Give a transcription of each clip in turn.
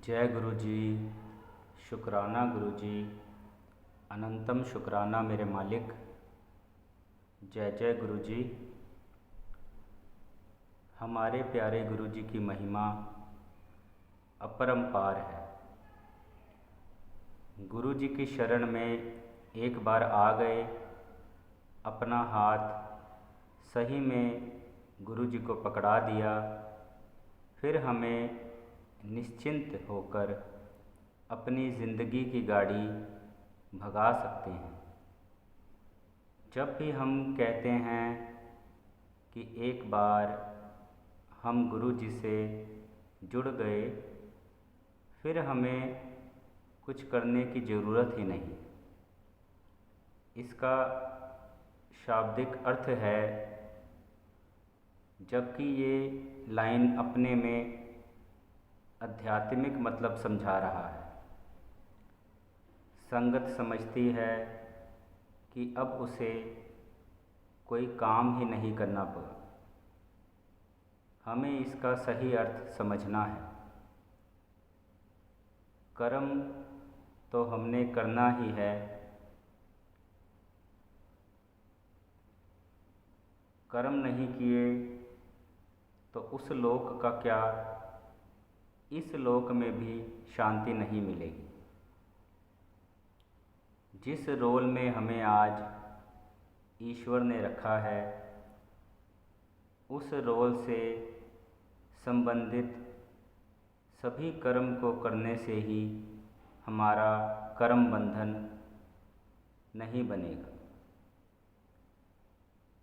जय गुरु जी। शुक्राना गुरु जी। अनंतम शुक्राना मेरे मालिक। जय जय गुरु जी। हमारे प्यारे गुरु जी की महिमा अपरंपार है। गुरु जी की शरण में एक बार आ गए, अपना हाथ सही में गुरु जी को पकड़ा दिया, फिर हमें निश्चिंत होकर अपनी ज़िंदगी की गाड़ी भगा सकते हैं। जब भी हम कहते हैं कि एक बार हम गुरु जी से जुड़ गए, फिर हमें कुछ करने की ज़रूरत ही नहीं। इसका शाब्दिक अर्थ है, जबकि ये लाइन अपने में आध्यात्मिक मतलब समझा रहा है। संगत समझती है कि अब उसे कोई काम ही नहीं करना पड़ा। हमें इसका सही अर्थ समझना है। कर्म तो हमने करना ही है। कर्म नहीं किए तो उस लोक का क्या, इस लोक में भी शांति नहीं मिलेगी। जिस रोल में हमें आज ईश्वर ने रखा है, उस रोल से संबंधित सभी कर्म को करने से ही हमारा कर्म बंधन नहीं बनेगा।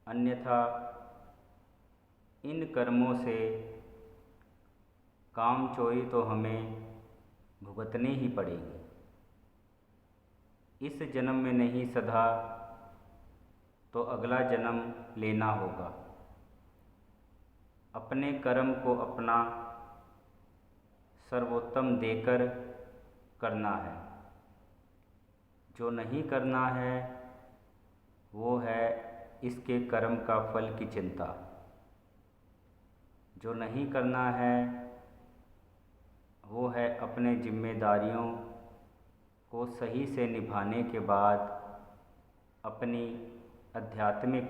अन्यथा इन कर्मों से कामचोरी तो हमें भुगतनी ही पड़ेगी। इस जन्म में नहीं सधा तो अगला जन्म लेना होगा। अपने कर्म को अपना सर्वोत्तम देकर करना है। जो नहीं करना है वो है इसके कर्म का फल की चिंता। जो नहीं करना है वो है अपने जिम्मेदारियों को सही से निभाने के बाद अपनी आध्यात्मिक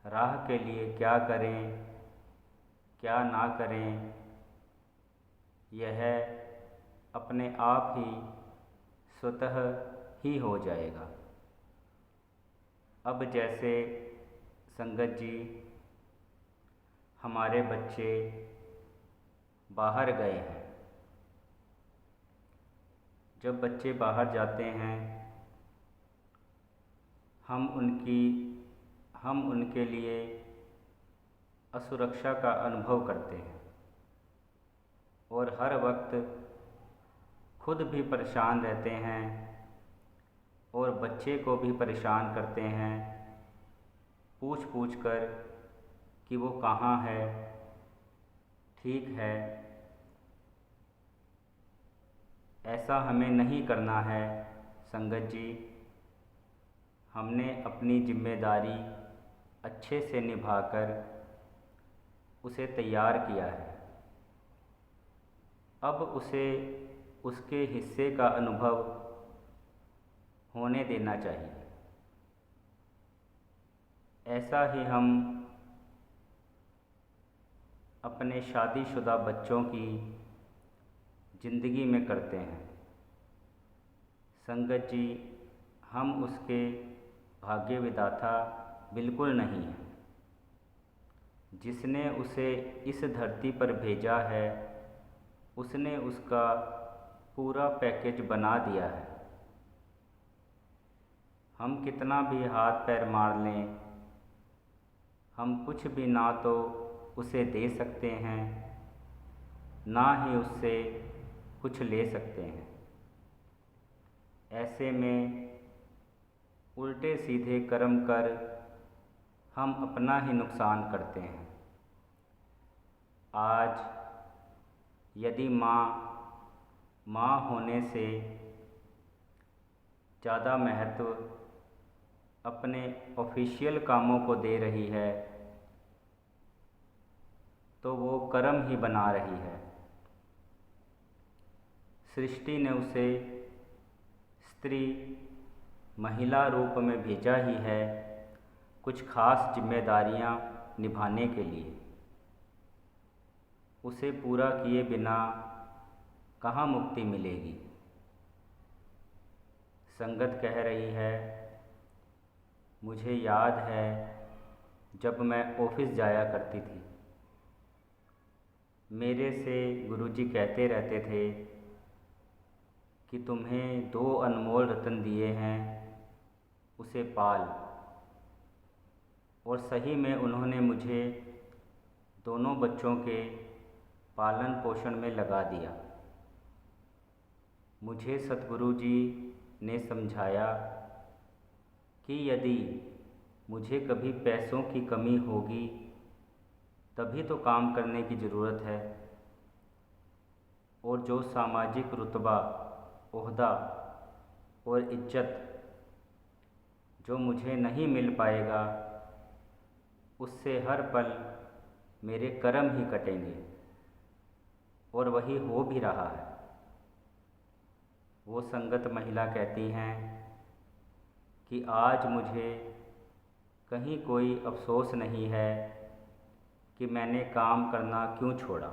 राह के लिए क्या करें क्या ना करें, यह अपने आप ही स्वतः ही हो जाएगा। अब जैसे संगत जी, हमारे बच्चे बाहर गए हैं। जब बच्चे बाहर जाते हैं, हम उनके लिए असुरक्षा का अनुभव करते हैं और हर वक्त खुद भी परेशान रहते हैं और बच्चे को भी परेशान करते हैं, पूछ पूछ कर कि वो कहाँ है, ठीक है। ऐसा हमें नहीं करना है संगत जी। हमने अपनी जिम्मेदारी अच्छे से निभाकर उसे तैयार किया है। अब उसे उसके हिस्से का अनुभव होने देना चाहिए। ऐसा ही हम अपने शादीशुदा बच्चों की ज़िंदगी में करते हैं। संगत जी, हम उसके भाग्य विधाता बिल्कुल नहीं हैं। जिसने उसे इस धरती पर भेजा है, उसने उसका पूरा पैकेज बना दिया है। हम कितना भी हाथ पैर मार लें, हम कुछ भी ना तो उसे दे सकते हैं, ना ही उससे कुछ ले सकते हैं। ऐसे में उल्टे सीधे कर्म कर हम अपना ही नुकसान करते हैं। आज यदि माँ होने से ज़्यादा महत्व अपने ऑफिशियल कामों को दे रही है, तो वो कर्म ही बना रही है। सृष्टि ने उसे स्त्री महिला रूप में भेजा ही है कुछ खास जिम्मेदारियां निभाने के लिए। उसे पूरा किए बिना कहाँ मुक्ति मिलेगी। संगत कह रही है, मुझे याद है जब मैं ऑफिस जाया करती थी, मेरे से गुरुजी कहते रहते थे कि तुम्हें 2 अनमोल रत्न दिए हैं, उसे पाल। और सही में उन्होंने मुझे दोनों बच्चों के पालन पोषण में लगा दिया। मुझे सतगुरु जी ने समझाया कि यदि मुझे कभी पैसों की कमी होगी तभी तो काम करने की ज़रूरत है, और जो सामाजिक रुतबा, ओहदा और इज्जत जो मुझे नहीं मिल पाएगा उससे हर पल मेरे कर्म ही कटेंगे, और वही हो भी रहा है। वो संगत महिला कहती हैं कि आज मुझे कहीं कोई अफसोस नहीं है कि मैंने काम करना क्यों छोड़ा।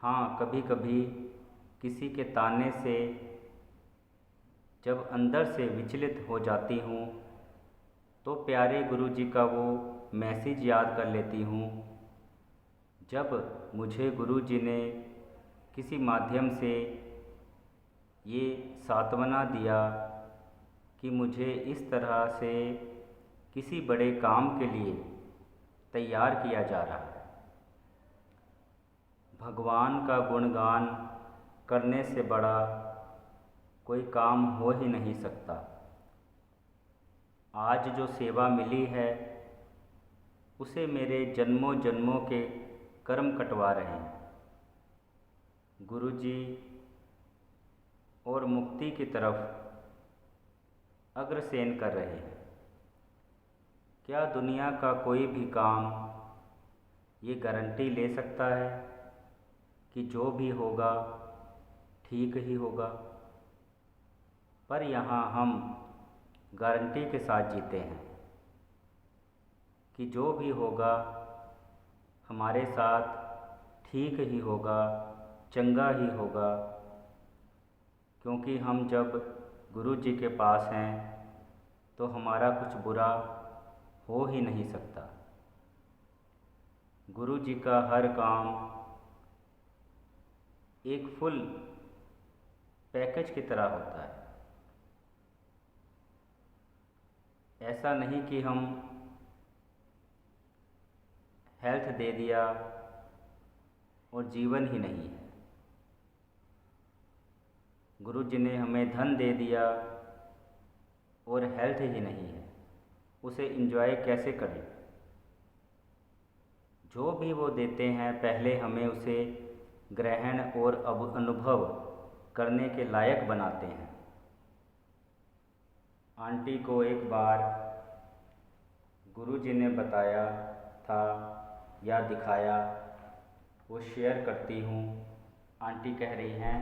हाँ, कभी कभी किसी के ताने से जब अंदर से विचलित हो जाती हूँ तो प्यारे गुरु जी का वो मैसेज याद कर लेती हूँ, जब मुझे गुरु जी ने किसी माध्यम से ये सांत्वना दिया कि मुझे इस तरह से किसी बड़े काम के लिए तैयार किया जा रहा है। भगवान का गुणगान करने से बड़ा कोई काम हो ही नहीं सकता। आज जो सेवा मिली है उसे मेरे जन्मों जन्मों के कर्म कटवा रहे हैं गुरु जी, और मुक्ति की तरफ अग्रसेन कर रहे हैं। क्या दुनिया का कोई भी काम ये गारंटी ले सकता है कि जो भी होगा ठीक ही होगा? पर यहाँ हम गारंटी के साथ जीते हैं कि जो भी होगा हमारे साथ ठीक ही होगा, चंगा ही होगा, क्योंकि हम जब गुरु जी के पास हैं तो हमारा कुछ बुरा हो ही नहीं सकता। गुरु जी का हर काम एक फुल पैकेज की तरह होता है। ऐसा नहीं कि हम हेल्थ दे दिया और जीवन ही नहीं है। गुरु जी ने हमें धन दे दिया और हेल्थ ही नहीं है, उसे एंजॉय कैसे करें? जो भी वो देते हैं पहले हमें उसे ग्रहण और अनुभव करने के लायक बनाते हैं। आंटी को एक बार गुरु जी ने बताया था या दिखाया, वो शेयर करती हूँ। आंटी कह रही हैं,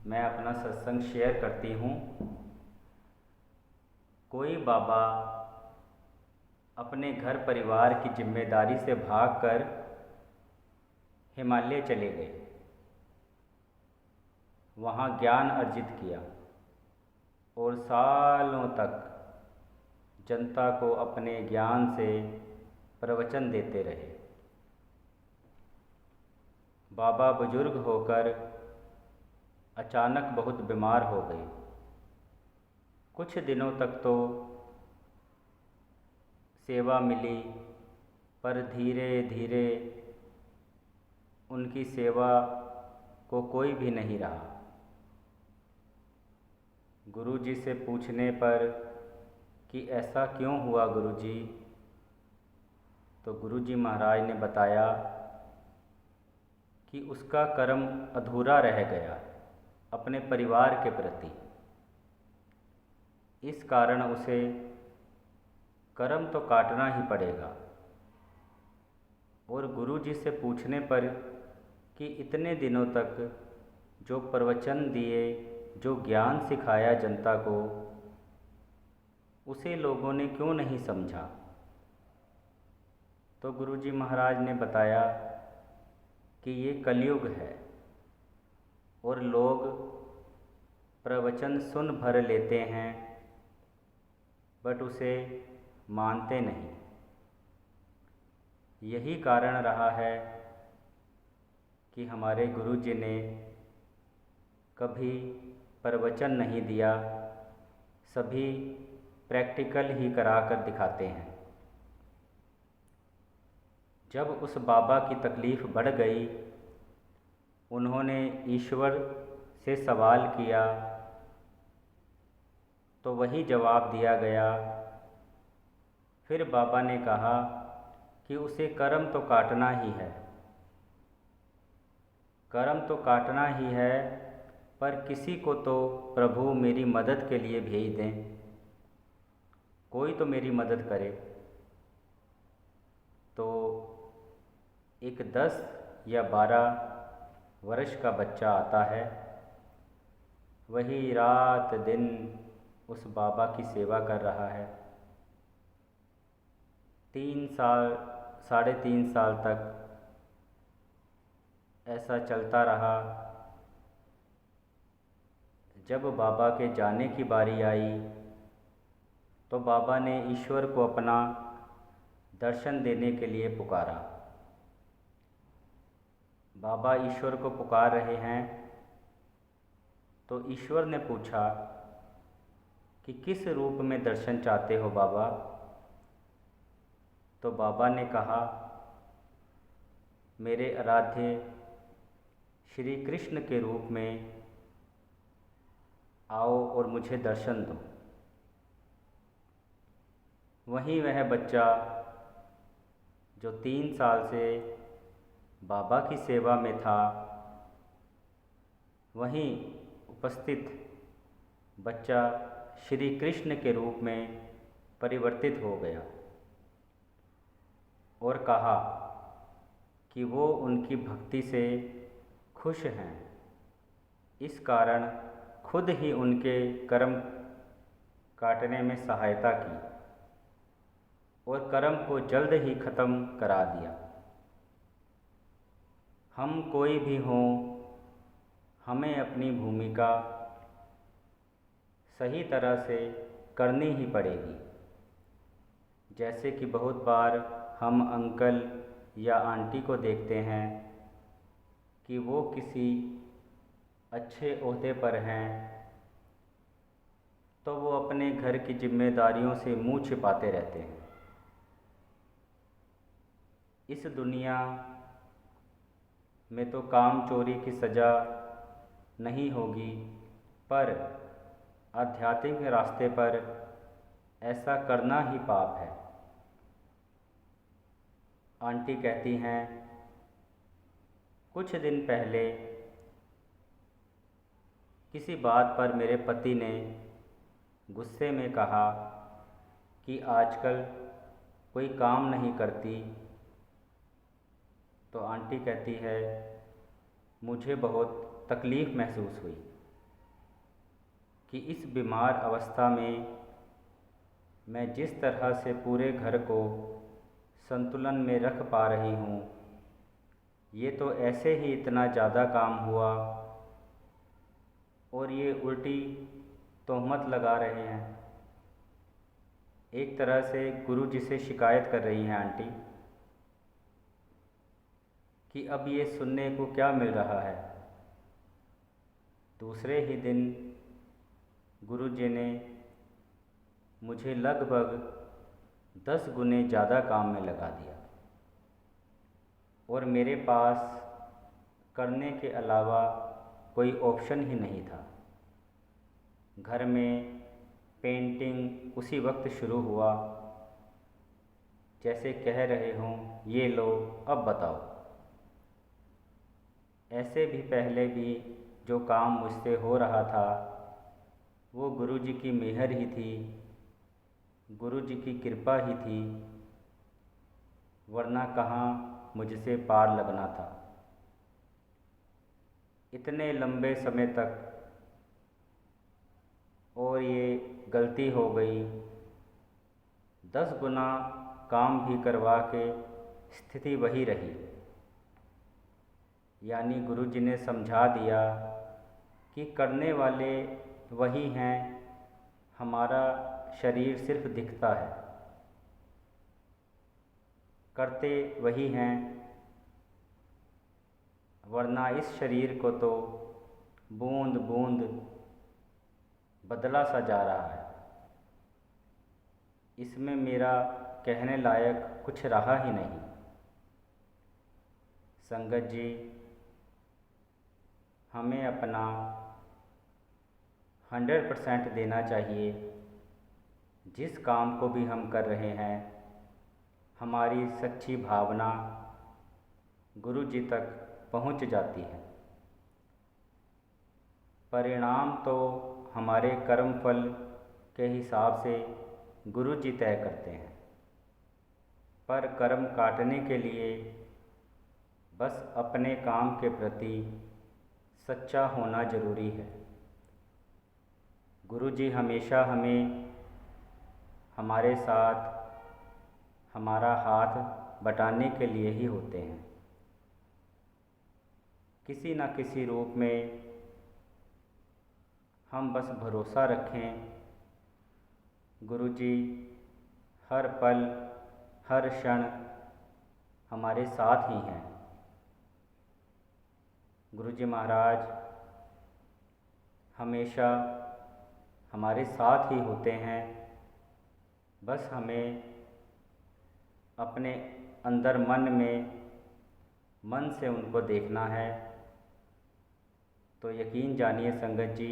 मैं अपना सत्संग शेयर करती हूँ। कोई बाबा अपने घर परिवार की जिम्मेदारी से भागकर हिमालय चले गए, वहाँ ज्ञान अर्जित किया और सालों तक जनता को अपने ज्ञान से प्रवचन देते रहे। बाबा बुजुर्ग होकर अचानक बहुत बीमार हो गए। कुछ दिनों तक तो सेवा मिली, पर धीरे धीरे उनकी सेवा को कोई भी नहीं रहा। गुरु जी से पूछने पर कि ऐसा क्यों हुआ गुरु जी, तो गुरु जी महाराज ने बताया कि उसका कर्म अधूरा रह गया अपने परिवार के प्रति। इस कारण उसे कर्म तो काटना ही पड़ेगा। और गुरु जी से पूछने पर कि इतने दिनों तक जो प्रवचन दिए, जो ज्ञान सिखाया जनता को, उसे लोगों ने क्यों नहीं समझा? तो गुरुजी महाराज ने बताया कि ये कलयुग है और लोग प्रवचन सुन भर लेते हैं बट उसे मानते नहीं। यही कारण रहा है कि हमारे गुरुजी ने कभी प्रवचन नहीं दिया, सभी प्रैक्टिकल ही करा कर दिखाते हैं। जब उस बाबा की तकलीफ़ बढ़ गई, उन्होंने ईश्वर से सवाल किया तो वही जवाब दिया गया। फिर बाबा ने कहा कि उसे कर्म तो काटना ही है, कर्म तो काटना ही है, पर किसी को तो प्रभु मेरी मदद के लिए भेज दें, कोई तो मेरी मदद करे। तो एक 10 या 12 वर्ष का बच्चा आता है, वही रात दिन उस बाबा की सेवा कर रहा है। 3 साल, 3.5 साल तक ऐसा चलता रहा। जब बाबा के जाने की बारी आई तो बाबा ने ईश्वर को अपना दर्शन देने के लिए पुकारा। बाबा ईश्वर को पुकार रहे हैं तो ईश्वर ने पूछा कि किस रूप में दर्शन चाहते हो बाबा? तो बाबा ने कहा, मेरे आराध्य श्री कृष्ण के रूप में आओ और मुझे दर्शन दो। वहीं वह बच्चा जो 3 साल से बाबा की सेवा में था, वहीं उपस्थित बच्चा श्री कृष्ण के रूप में परिवर्तित हो गया और कहा कि वो उनकी भक्ति से खुश हैं, इस कारण खुद ही उनके कर्म काटने में सहायता की और कर्म को जल्द ही ख़त्म करा दिया। हम कोई भी हों, हमें अपनी भूमिका सही तरह से करनी ही पड़ेगी। जैसे कि बहुत बार हम अंकल या आंटी को देखते हैं कि वो किसी अच्छे ओहदे पर हैं तो वो अपने घर की जिम्मेदारियों से मुंह छिपाते रहते हैं। इस दुनिया में तो काम चोरी की सज़ा नहीं होगी, पर आध्यात्मिक रास्ते पर ऐसा करना ही पाप है। आंटी कहती हैं, कुछ दिन पहले किसी बात पर मेरे पति ने गुस्से में कहा कि आजकल कोई काम नहीं करती। तो आंटी कहती है, मुझे बहुत तकलीफ़ महसूस हुई कि इस बीमार अवस्था में मैं जिस तरह से पूरे घर को संतुलन में रख पा रही हूँ, ये तो ऐसे ही इतना ज़्यादा काम हुआ और ये उल्टी तोहमत लगा रहे हैं। एक तरह से गुरु जी से शिकायत कर रही हैं आंटी कि अब ये सुनने को क्या मिल रहा है। दूसरे ही दिन गुरु जी ने मुझे लगभग 10 गुने ज़्यादा काम में लगा दिया और मेरे पास करने के अलावा कोई ऑप्शन ही नहीं था। घर में पेंटिंग उसी वक्त शुरू हुआ, जैसे कह रहे हों, ये लो अब बताओ। ऐसे भी पहले भी जो काम मुझसे हो रहा था वो गुरु जी की मेहर ही थी, गुरु जी की कृपा ही थी, वरना कहाँ मुझसे पार लगना था। इतने लंबे समय तक और ये गलती हो गई, 10 गुना काम भी करवा के स्थिति वही रही। यानी गुरुजी ने समझा दिया कि करने वाले वही हैं, हमारा शरीर सिर्फ दिखता है, करते वही हैं, वरना इस शरीर को तो बूंद बूंद बदला सा जा रहा है, इसमें मेरा कहने लायक कुछ रहा ही नहीं। संगत जी, हमें अपना 100% देना चाहिए। जिस काम को भी हम कर रहे हैं, हमारी सच्ची भावना गुरु जी तक पहुंच जाती है। परिणाम तो हमारे कर्म फल के हिसाब से गुरु जी तय करते हैं, पर कर्म काटने के लिए बस अपने काम के प्रति सच्चा होना जरूरी है। गुरु जी हमेशा हमें हमारे साथ हमारा हाथ बटाने के लिए ही होते हैं। किसी न किसी रूप में हम बस भरोसा रखें, गुरु जी हर पल हर क्षण हमारे साथ ही हैं। गुरु जी महाराज हमेशा हमारे साथ ही होते हैं, बस हमें अपने अंदर मन से उनको देखना है। तो यकीन जानिए संगत जी,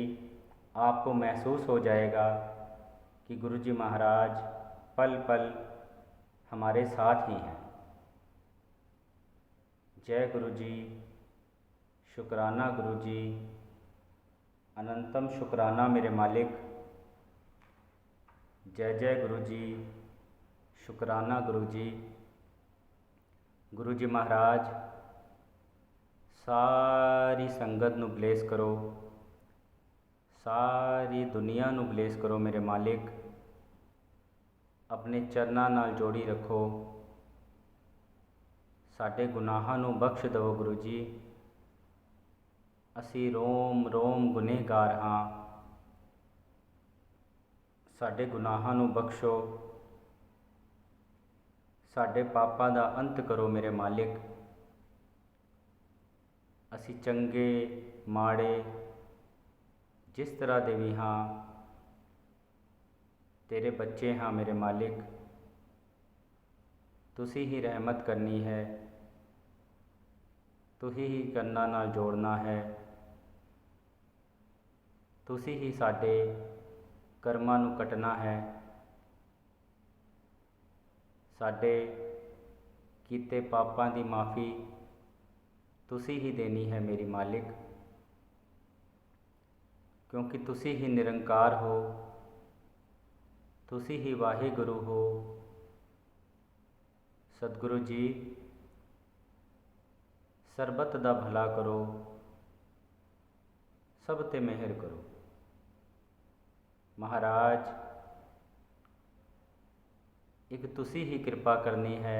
आपको महसूस हो जाएगा कि गुरु जी महाराज पल पल हमारे साथ ही हैं। जय गुरु जी, शुक्राना गुरु जी, अनंतम शुक्राना मेरे मालिक। जय जय गुरु जी, शुक्राना गुरु जी। गुरु जी महाराज सारी संगत नू ब्लेस करो, सारी दुनिया नू ब्लेस करो मेरे मालिक। अपने चरनां नाल जोड़ी रखो, साडे गुनाहां नू बख्श दवो गुरु जी। असी रोम रोम गुनहगार हाँ, साडे गुनाहां नू बख्शो, साडे पापां दा अंत करो मेरे मालिक। असी चंगे माड़े जिस तरह दे भी हाँ, तेरे बच्चे हाँ मेरे मालिक। तुसी ही रहमत करनी है, तुसी ही करना नाल जोड़ना है, तुसी ही साडे कर्मां नू कटना है, साडे कीते पापां दी माफ़ी तुसी ही देनी है मेरी मालिक। क्योंकि तुसी ही निरंकार हो, तुसी ही वाहिगुरु हो। सतगुरु जी सरबत दा भला करो, सब ते मेहर करो। महाराज एक तुसी ही कृपा करनी है,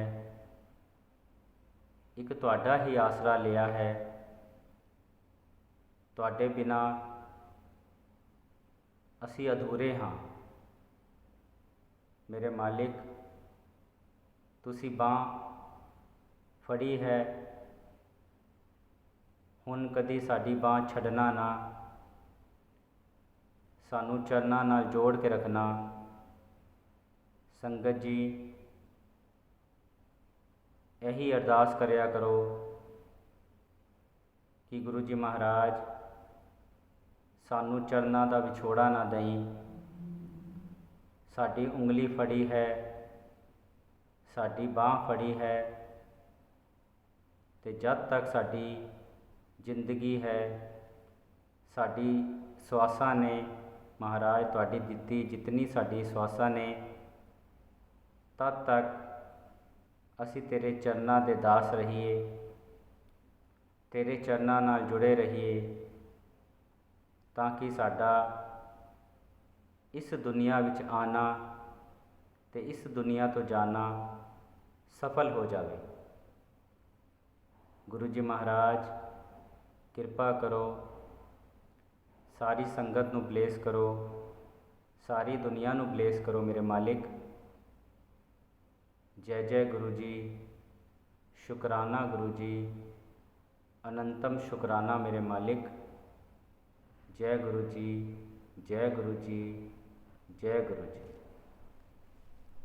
एक तुहाडा ही आसरा लिया है। तुहाडे बिना असी अधूरे हाँ मेरे मालिक। तुसी बांह फड़ी है, हुण कदी साडी बांह छड्डना ना, सानू चरनां नाल जोड़ के रखना। संगत जी यही अरदास करया करो कि गुरु जी महाराज सानू चरनां दा विछोड़ा ना दई। साडी उंगली फड़ी है, साडी बांह फड़ी है, ते जद तक साडी जिंदगी है, साडी स्वासां ने महाराज तुहाडी दित्ती जितनी साडी स्वासां ने, तद तक असी तेरे चरनां दे दास रहीए, तेरे चरनां नाल जुड़े रहिए ताकि साडा इस दुनिया विच आना ते इस दुनिया तो जाना सफल हो जाए। गुरु जी महाराज किरपा करो, सारी संगत नूं ब्लेस करो, सारी दुनिया नूं ब्लेस करो मेरे मालिक। जय जय गुरु जी, शुकराना गुरु जी, अनंतम शुकराना मेरे मालिक। जय गुरु जी, जय गुरु जी, जय गुरु जी।